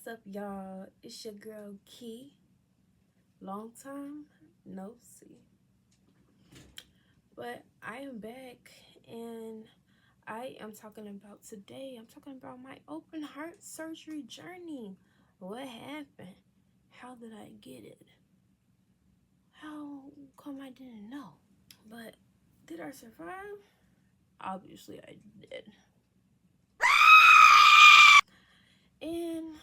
What's up, y'all? It's your girl Key. Long time no see. But I am back, and I'm talking about my open heart surgery journey. What happened? How did I get it? How come I didn't know? But did I survive? Obviously I did. And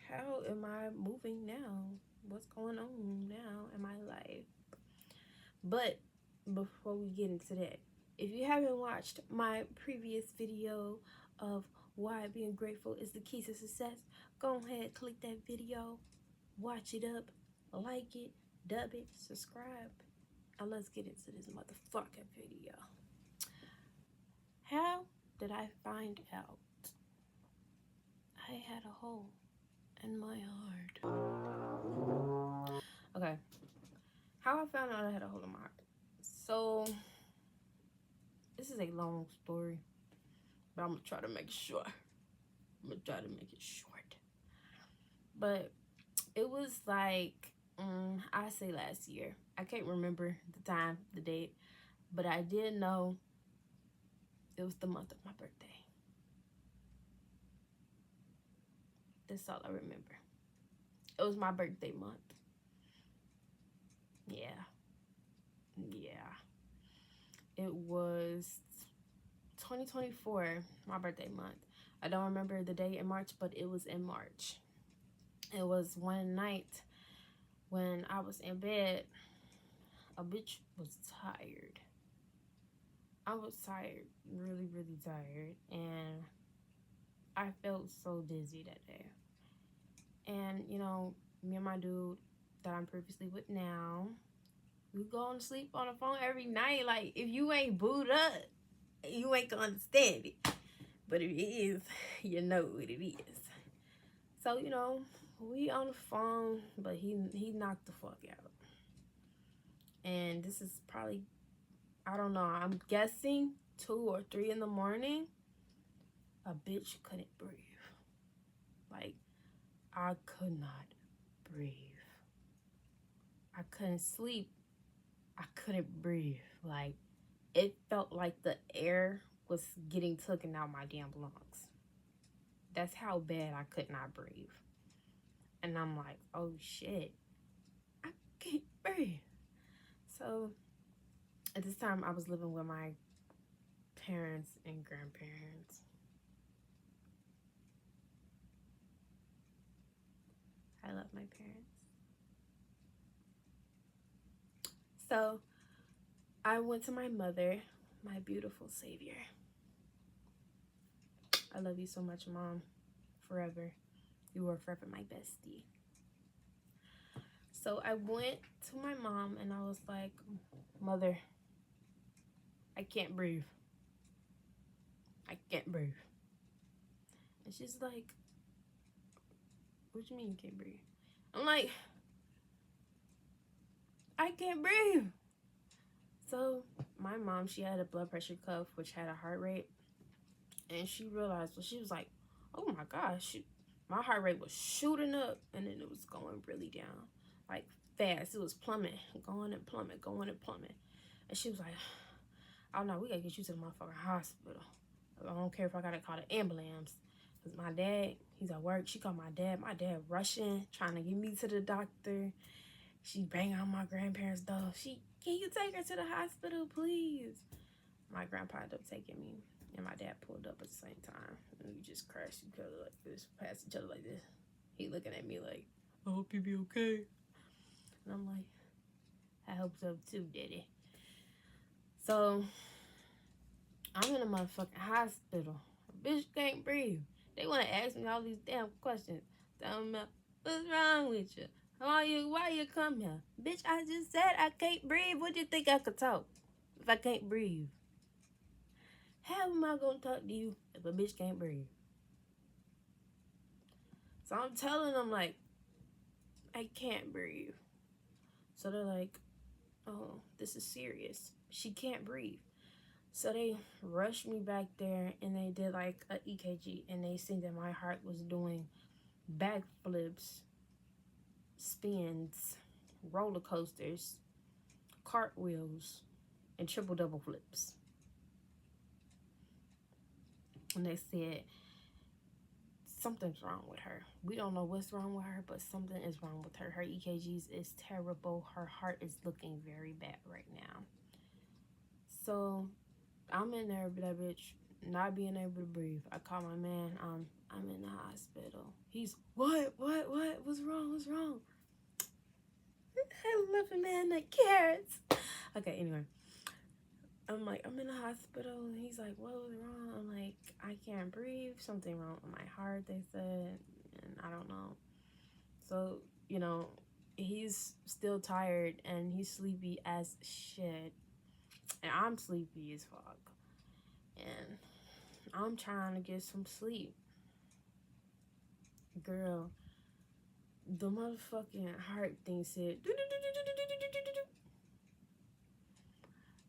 how am I moving now? What's going on now in my life? But before we get into that, if you haven't watched my previous video of why being grateful is the key to success, go ahead, click that video, watch it up, like it, dub it, subscribe, and let's get into this motherfucking video. How did I find out I had a hole in my heart? Okay, how I found out I had a hole in my heart. So this is a long story, but I'm gonna try to make it short. But it was like, I say last year. I can't remember the time, the date, but I did know it was the month of my birthday. That's all I remember. It was my birthday month. Yeah. It was 2024, my birthday month. I don't remember the day in March, but it was in March. It was one night when I was in bed. A bitch was tired. I was tired, really, really tired, and I felt so dizzy that day. And, you know, me and my dude that I'm previously with now, we go to sleep on the phone every night. Like, if you ain't booed up, you ain't gonna understand it. But if it is, you know what it is. So, you know, we on the phone, but he knocked the fuck out. And this is probably, I don't know, I'm guessing 2 or 3 in the morning. A bitch couldn't breathe. Like, I could not breathe. I couldn't sleep. I couldn't breathe. Like, it felt like the air was getting taken out my damn lungs. That's how bad I could not breathe. And I'm like, oh shit, I can't breathe. So at this time I was living with my parents and grandparents. I love my parents. So I went to my mother, my beautiful savior. I love you so much, Mom, forever. You were forever my bestie. So I went to my mom and I was like, Mother, I can't breathe. I can't breathe. And she's like, what do you mean you can't breathe? I'm like, I can't breathe. So my mom, she had a blood pressure cuff, which had a heart rate. And she realized, well, she was like, oh my gosh, my heart rate was shooting up. And then it was going really down, like fast. It was plummeting, going and plummet. And she was like, oh no, we gotta get you to the motherfucking hospital. I don't care if I gotta call the ambulance. Because my dad, he's at work. She called my dad. My dad rushing, trying to get me to the doctor. She banging on my grandparents' door. Can you take her to the hospital, please? My grandpa ended up taking me, and my dad pulled up at the same time. And we just crashed each other like this, past each other like this. He looking at me like, I hope you be okay. And I'm like, I hope so too, Daddy. So I'm in a motherfucking hospital. A bitch can't breathe. They want to ask me all these damn questions. Tell me, what's wrong with you? Why you come here? Bitch, I just said I can't breathe. What do you think I could talk if I can't breathe? How am I going to talk to you if a bitch can't breathe? So I'm telling them, like, I can't breathe. So they're like, oh, this is serious. She can't breathe. So they rushed me back there and they did like a EKG and they seen that my heart was doing backflips, spins, roller coasters, cartwheels, and triple double flips. And they said something's wrong with her. We don't know what's wrong with her, but something is wrong with her. Her EKGs is terrible. Her heart is looking very bad right now. So I'm in there, that bitch, not being able to breathe. I call my man. I'm in the hospital. He's what? What's wrong? What's wrong? I love a man that cares. Okay, anyway. I'm like, I'm in the hospital. And he's like, what was wrong? I'm like, I can't breathe. Something wrong with my heart, they said. And I don't know. So, you know, he's still tired and he's sleepy as shit. And I'm sleepy as fuck. And I'm trying to get some sleep. Girl, the motherfucking heart thing said,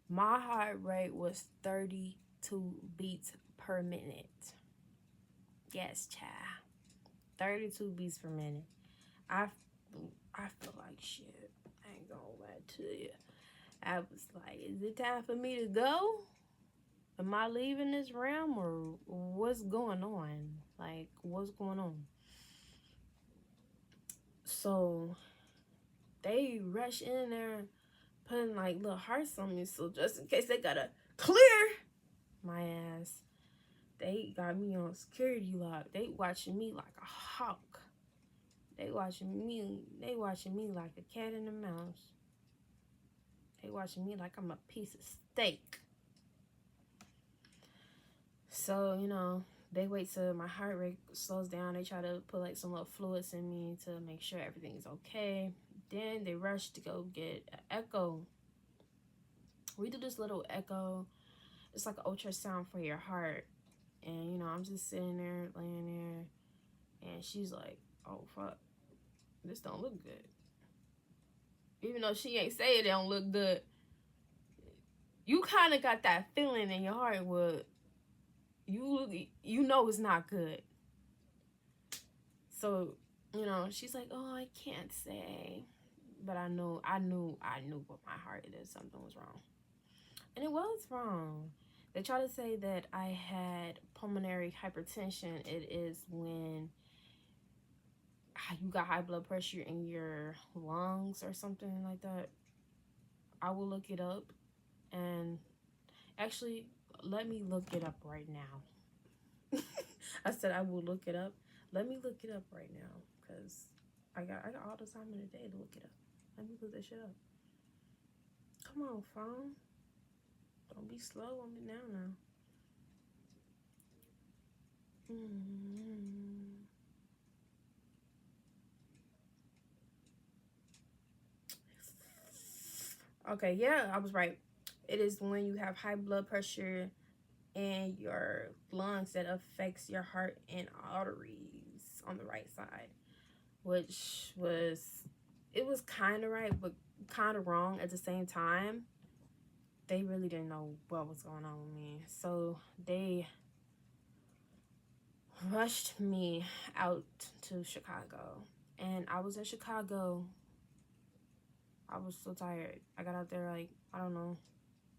my heart rate was 32 beats per minute. Yes, child. 32 beats per minute. I feel like shit. I ain't gonna lie to you. I was like, is it time for me to go? Am I leaving this realm or what's going on? Like, what's going on? So they rush in there putting like little hearts on me, so just in case they gotta clear my ass, they got me on security lock. They watching me like a hawk. They watching me like a cat and a mouse. They watching me like I'm a piece of steak. So, you know, they wait till my heart rate slows down. They try to put like some little fluids in me to make sure everything's okay. Then they rush to go get an echo. We do this little echo. It's like an ultrasound for your heart. And, you know, I'm just sitting there, laying there. And she's like, oh, fuck. This don't look good. Even though she ain't say it don't look good, you kind of got that feeling in your heart where you know it's not good. So, you know, she's like, oh, I can't say. But I knew what my heart is. Something was wrong. And it was wrong. They try to say that I had pulmonary hypertension. It is when you got high blood pressure in your lungs or something like that. I will look it up. And actually, let me look it up right now. I said I will look it up. Let me look it up right now, because I got all the time in the day to look it up. Let me look that shit up. Come on, phone. Don't be slow on me now. Okay, yeah, I was right. It is when you have high blood pressure in your lungs that affects your heart and arteries on the right side, which was, it was kind of right, but kind of wrong at the same time. They really didn't know what was going on with me. So they rushed me out to Chicago. And I was in Chicago. I was so tired. I got out there like, I don't know,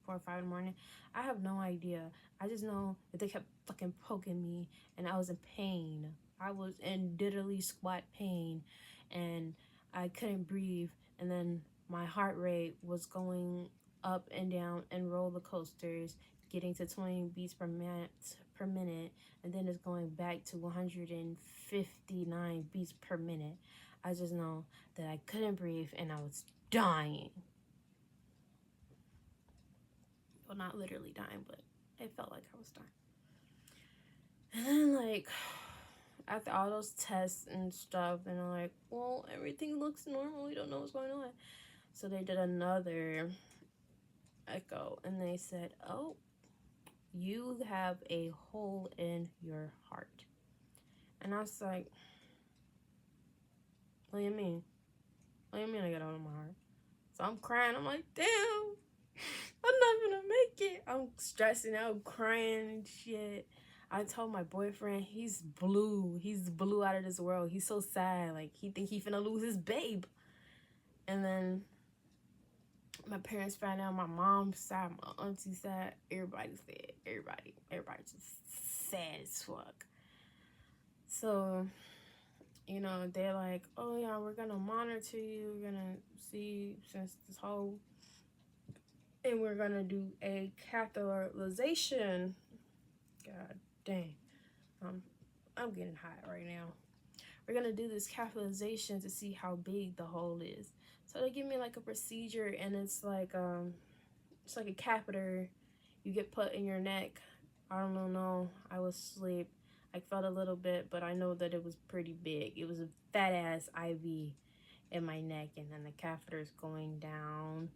4 or 5 in the morning. I have no idea. I just know that they kept fucking poking me and I was in pain. I was in literally squat pain and I couldn't breathe. And then my heart rate was going up and down and roller coasters, getting to 20 beats per minute, and then it's going back to 159 beats per minute. I just know that I couldn't breathe and I was dying. Well, not literally dying, but it felt like I was dying. And then, like, after all those tests and stuff, and I'm like, well, everything looks normal. We don't know what's going on. So they did another echo, and they said, oh, you have a hole in your heart. And I was like, what do you mean? What do you mean I got a hole in my heart? So I'm crying. I'm like, damn, I'm not gonna make it. I'm stressing out, crying and shit. I told my boyfriend, he's blue. He's blue out of this world. He's so sad. Like, he think he finna lose his babe. And then my parents found out, my mom's side, my auntie's side, everybody's sad. Everybody just sad as fuck. So, you know, they're like, oh yeah, we're gonna monitor you. We're gonna see since this whole, and we're gonna do a catheterization. God dang. I'm getting hot right now. We're gonna do this catheterization to see how big the hole is. So they give me like a procedure, and it's like a catheter you get put in your neck. I don't know. I was asleep. I felt a little bit, but I know that it was pretty big. It was a fat ass IV in my neck, and then the catheter is going down,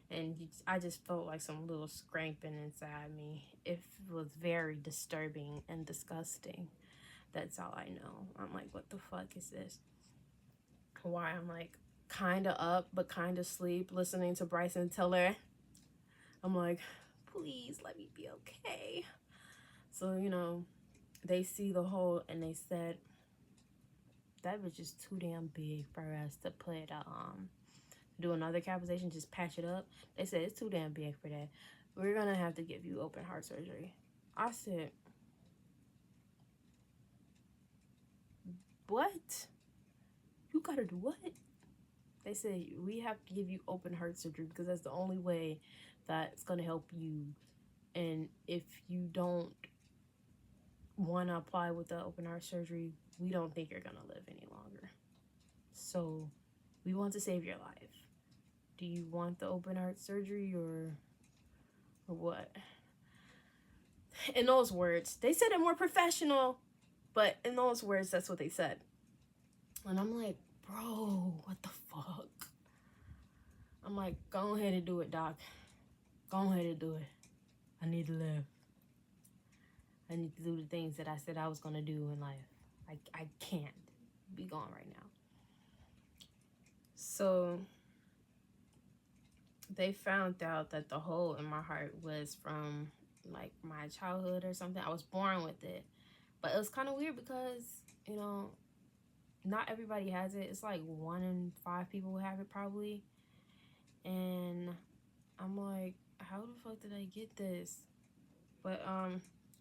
and I just felt like some little scraping inside me. It was very disturbing and disgusting. That's all I know. I'm like, what the fuck is this? Why I'm like kind of up but kind of sleep, listening to Bryson Tiller. I'm like, please let me be okay. So, you know, they see the hole and they said that was just too damn big for us to put do another capitation, just patch it up. They said it's too damn big for that. We're gonna have to give you open heart surgery. I said, what? You gotta do what? They said we have to give you open heart surgery because that's the only way that's gonna help you. And if you don't want to apply with the open heart surgery, we don't think you're gonna live any longer. So we want to save your life. Do you want the open heart surgery or what? In those words, they said it more professional, but in those words, that's what they said. And I'm like, bro, what the fuck? I'm like, go ahead and do it, doc. Go ahead and do it. I need to live. I need to do the things that I said I was going to do in life. I can't be gone right now. So they found out that the hole in my heart was from like my childhood or something. I was born with it. But it was kind of weird because, you know, not everybody has it. It's like 1 in 5 people have it probably. And I'm like, how the fuck did I get this? But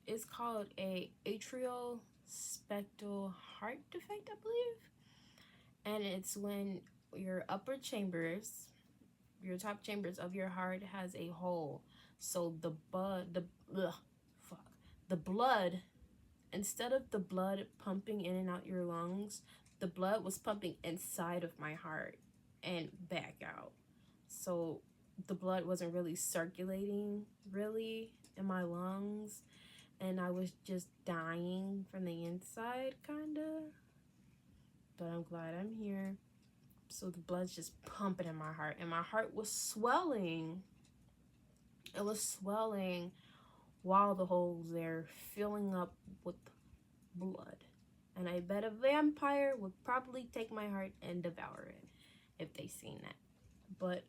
it's called a atrial septal heart defect, I believe. And it's when your upper chambers, your top chambers of your heart has a hole. So the blood, instead of the blood pumping in and out your lungs, the blood was pumping inside of my heart and back out. So the blood wasn't really circulating really in my lungs, and I was just dying from the inside, kind of. But I'm glad I'm here. So the blood's just pumping in my heart, and my heart was swelling. It was swelling while the hole was there, filling up with blood. And I bet a vampire would probably take my heart and devour it if they seen that. But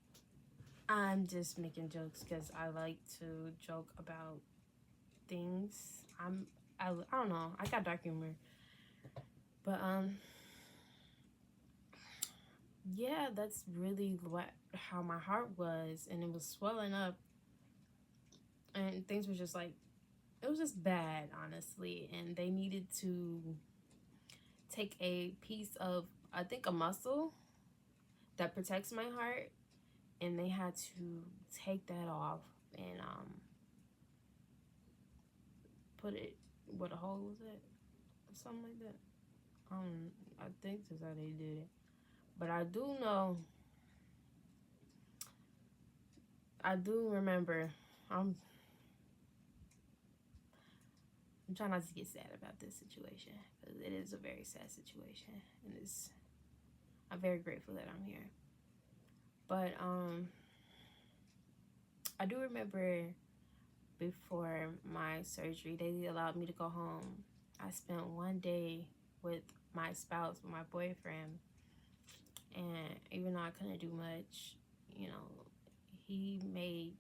I'm just making jokes because I like to joke about things. I don't know. I got dark humor. But yeah, that's really how my heart was, and it was swelling up, and things were just like, it was just bad, honestly. And they needed to take a piece of, I think, a muscle that protects my heart, and they had to take that off and put it where the hole was at, something like that. I think that's how they did it. But I do remember, I'm trying not to get sad about this situation, because it is a very sad situation, and I'm very grateful that I'm here. But I do remember before my surgery, they allowed me to go home. I spent one day with my spouse, with my boyfriend, and even though I couldn't do much, you know, he made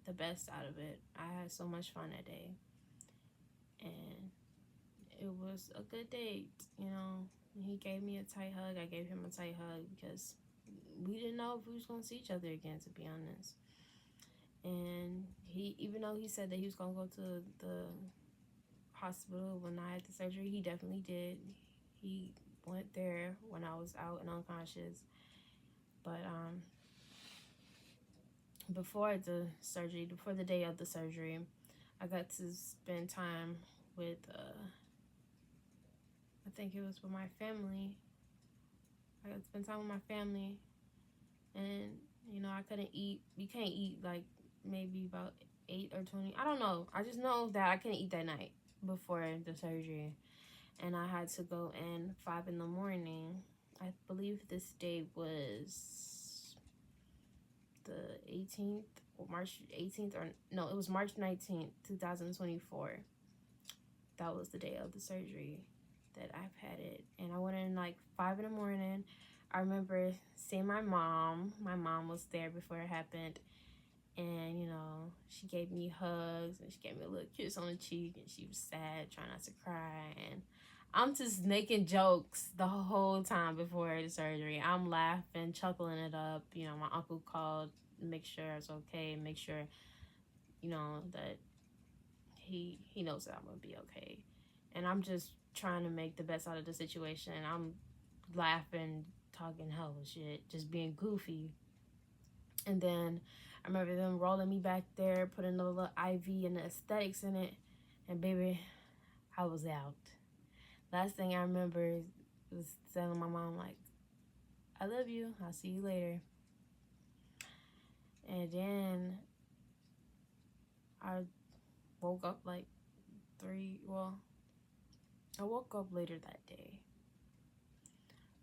the best out of it. I had so much fun that day, and it was a good date, you know. He gave me a tight hug. I gave him a tight hug because we didn't know if we was gonna see each other again, to be honest. And he, even though he said that he was gonna go to the hospital when I had the surgery, he definitely did. He went there when I was out and unconscious. But before the day of the surgery, I got to spend time with I think it was with my family. I got to spend time with my family, and you know, I couldn't eat. You can't eat like maybe about 8 or 20. I don't know. I just know that I couldn't eat that night before the surgery, and I had to go in 5 in the morning. I believe this day was the 18th or March 18th, or no, it was March 19th, 2024. That was the day of the surgery that I've had it. And I went in like 5 in the morning. I remember seeing my mom. My mom was there before it happened. And, you know, she gave me hugs and she gave me a little kiss on the cheek, and she was sad, trying not to cry. And I'm just making jokes the whole time before the surgery. I'm laughing, chuckling it up. You know, my uncle called, make sure I was okay, make sure, you know, that he knows that I'm gonna be okay. And I'm just trying to make the best out of the situation. I'm laughing, talking hella shit, just being goofy. And then I remember them rolling me back there, putting a little IV and the aesthetics in it, and baby, I was out. Last thing I remember was telling my mom, like, I love you, I'll see you later. And then I woke up like I woke up later that day,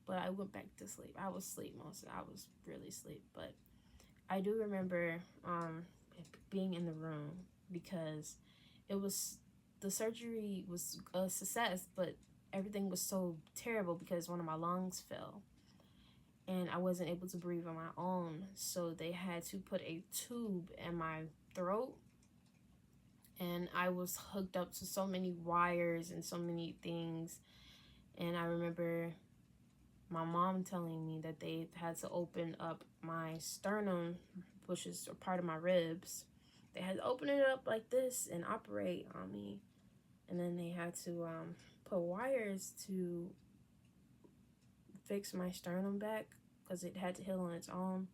but I went back to sleep. I was asleep I was really asleep, but I do remember being in the room because the surgery was a success, but everything was so terrible because one of my lungs fell and I wasn't able to breathe on my own. So they had to put a tube in my throat, and I was hooked up to so many wires and so many things. And I remember my mom telling me that they had to open up my sternum, which is a part of my ribs. They had to open it up like this and operate on me. And then they had to put wires to fix my sternum back because it had to heal on its own.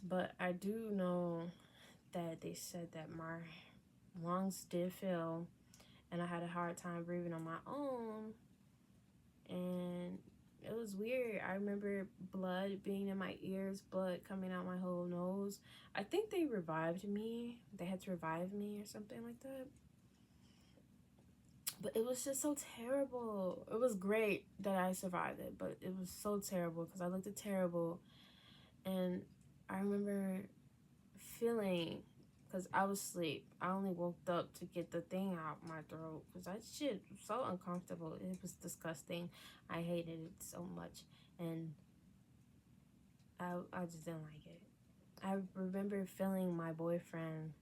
But I do know that they said that my lungs did fail and I had a hard time breathing on my own. And it was weird. I remember blood being in my ears, blood coming out my whole nose. I think they revived me. They had to revive me or something like that. But it was just so terrible. It was great that I survived it, but it was so terrible because I looked terrible. And I remember feeling, because I was asleep, I only woke up to get the thing out my throat because that shit was so uncomfortable. It was disgusting. I hated it so much, and I just didn't like it. I remember feeling my boyfriend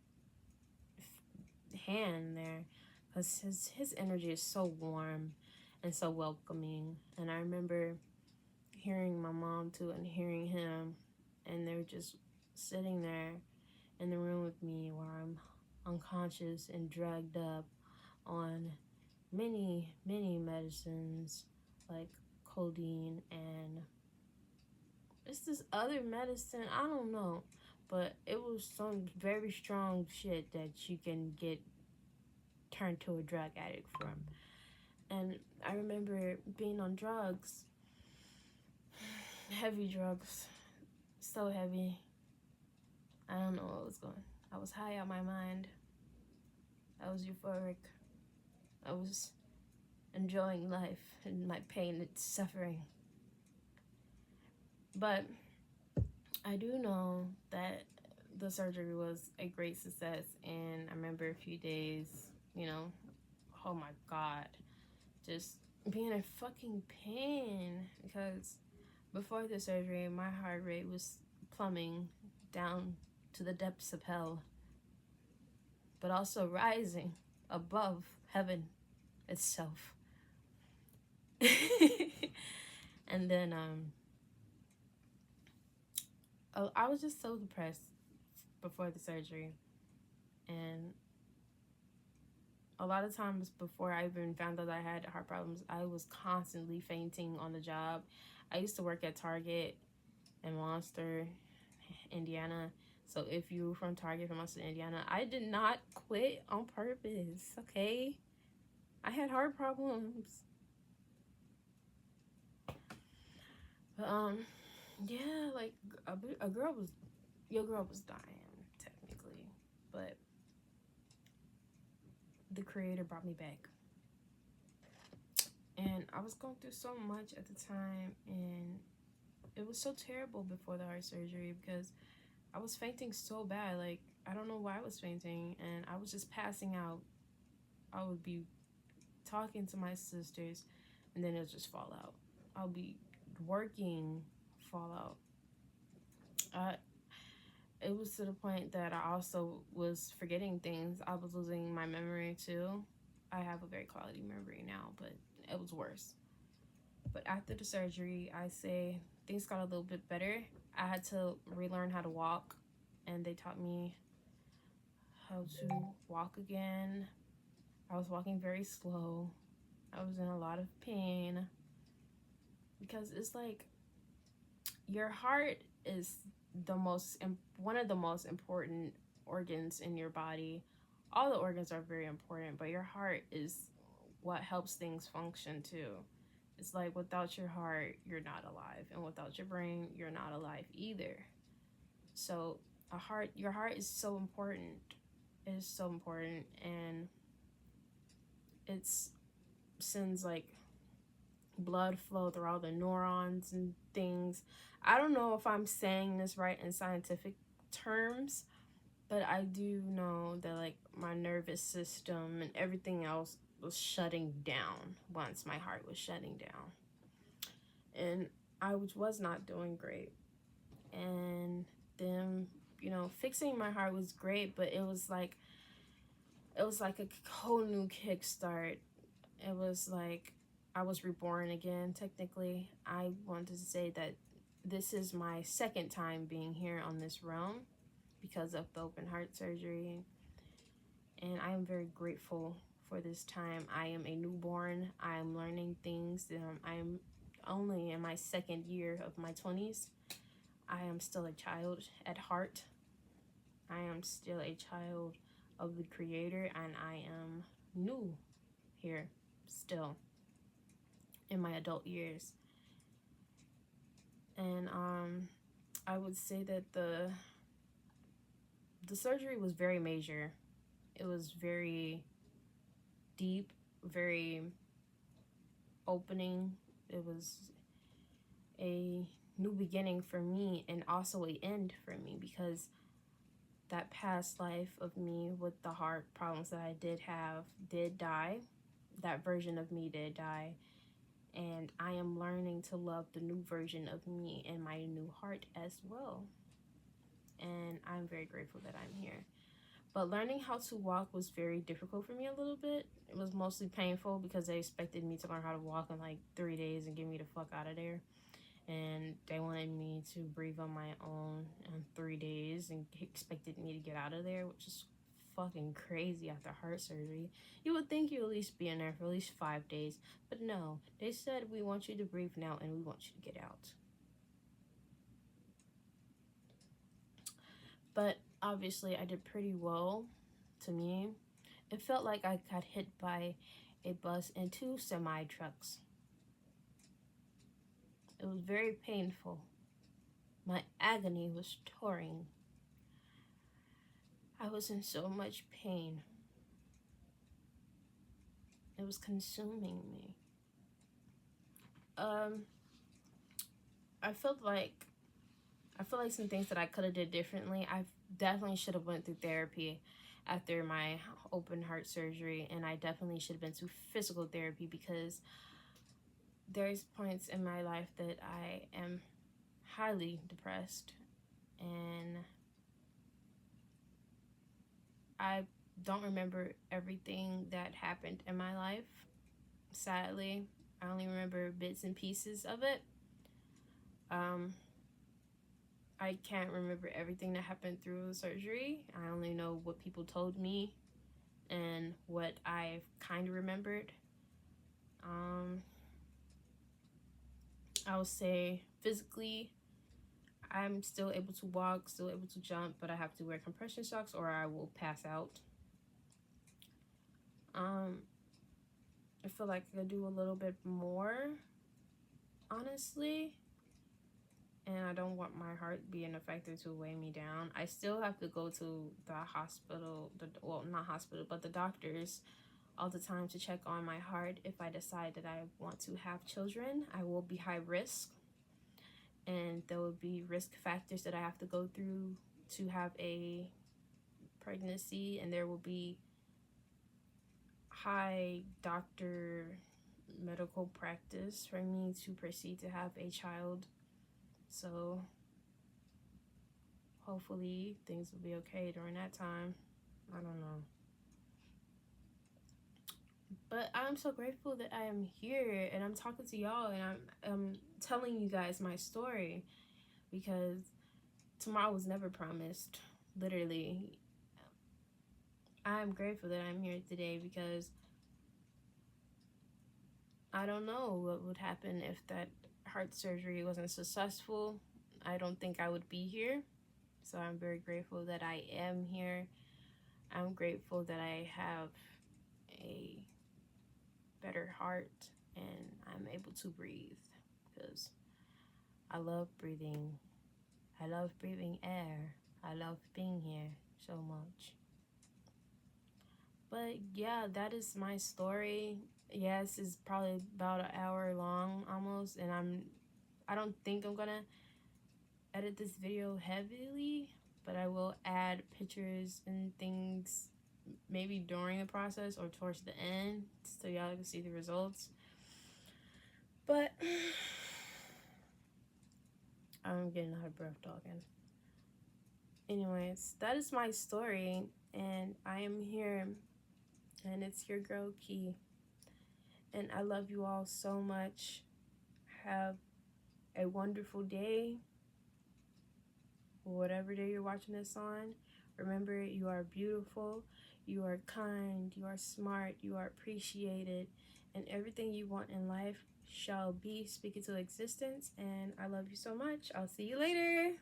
hand there because his energy is so warm and so welcoming. And I remember hearing my mom too and hearing him, and they were just sitting there in the room with me while I'm unconscious and dragged up on many medicines like codeine, and it's this other medicine, I don't know, but it was some very strong shit that you can get turned to a drug addict from. And I remember being on drugs, heavy drugs, so heavy. I don't know what was going. I was high out my mind. I was euphoric. I was enjoying life and my pain and suffering. But I do know that the surgery was a great success, and I remember a few days, you know, oh my God, just being in fucking pain because before the surgery, my heart rate was plummeting down to the depths of hell, but also rising above heaven. itself. And then I was just so depressed before the surgery, and a lot of times before I even found out I had heart problems, I was constantly fainting on the job. I used to work at Target in Monster, Indiana. So if you're from Target from Monster, Indiana, I did not quit on purpose, okay? I had heart problems. But, yeah, like a girl was, your girl was dying, technically. But the creator brought me back. And I was going through so much at the time, and it was so terrible before the heart surgery because I was fainting so bad. Like, I don't know why I was fainting, and I was just passing out. I would be talking to my sisters, and then it would just fall out. I'll be working, fall out. It was to the point that I also was forgetting things. I was losing my memory too. I have a very quality memory now, but it was worse. But after the surgery, I say things got a little bit better. I had to relearn how to walk, and they taught me how to walk again. I was walking very slow. I was in a lot of pain because it's like your heart is one of the most important organs in your body. All the organs are very important, but your heart is what helps things function too. It's like without your heart, you're not alive, and without your brain, you're not alive either. So your heart is so important. It is so important, and it's sends like blood flow through all the neurons and things. I don't know if I'm saying this right in scientific terms, but I do know that like my nervous system and everything else was shutting down once my heart was shutting down. And I was not doing great. And then, fixing my heart was great, but it was like a whole new kickstart. It was like I was reborn again, technically. I wanted to say that this is my second time being here on this realm because of the open heart surgery. And I am very grateful for this time. I am a newborn. I am learning things. I am only in my second year of my 20s. I am still a child at heart. I am still a child of the Creator, and I am new here still in my adult years. And I would say that the surgery was very major. It was very deep, very opening. It was a new beginning for me, and also an end for me, because that past life of me with the heart problems that I did have did die. That version of me did die. And I am learning to love the new version of me and my new heart as well. And I'm very grateful that I'm here. But learning how to walk was very difficult for me a little bit. It was mostly painful because they expected me to learn how to walk in like 3 days and get me the fuck out of there. And they wanted me to breathe on my own in 3 days and expected me to get out of there, which is fucking crazy after heart surgery. You would think you would at least be in there for at least 5 days, but no. They said, we want you to breathe now and we want you to get out. But obviously I did pretty well. To me, it felt like I got hit by a bus and 2 semi-trucks. It was very painful. My agony was touring. I was in so much pain. It was consuming me. I feel like some things that I could have did differently. I definitely should have went through therapy after my open heart surgery, and I definitely should have been through physical therapy, because there's points in my life that I am highly depressed, and I don't remember everything that happened in my life. sadly. I only remember bits and pieces of it. I can't remember everything that happened through the surgery. I only know what people told me and what I kind of remembered. I would say physically, I'm still able to walk, still able to jump, but I have to wear compression socks or I will pass out. I feel like I could do a little bit more, honestly. And I don't want my heart being a factor to weigh me down. I still have to go to the hospital, well, not hospital, but the doctors all the time to check on my heart. If I decide that I want to have children, I will be high risk. And there will be risk factors that I have to go through to have a pregnancy. And there will be high doctor medical practice for me to proceed to have a child. So hopefully things will be okay during that time. I don't know. But I'm so grateful that I am here and I'm talking to y'all and I'm telling you guys my story, because tomorrow was never promised. Literally, I'm grateful that I'm here today because I don't know what would happen if that heart surgery wasn't successful. I don't think I would be here. So I'm very grateful that I am here. I'm grateful that I have a better heart and I'm able to breathe, because I love breathing. I love breathing air. I love being here so much. But yeah, that is my story. Yes, it's probably about an hour long almost, and I don't think I'm gonna edit this video heavily, but I will add pictures and things maybe during the process or towards the end so y'all can see the results. But I'm getting out of breath talking. Anyways, that is my story, and I am here, and it's your girl Key, and I love you all so much. Have a wonderful day, whatever day you're watching this on. Remember, you are beautiful, you are kind, you are smart, you are appreciated, and everything you want in life shall be. Speak it to existence, and I love you so much. I'll see you later.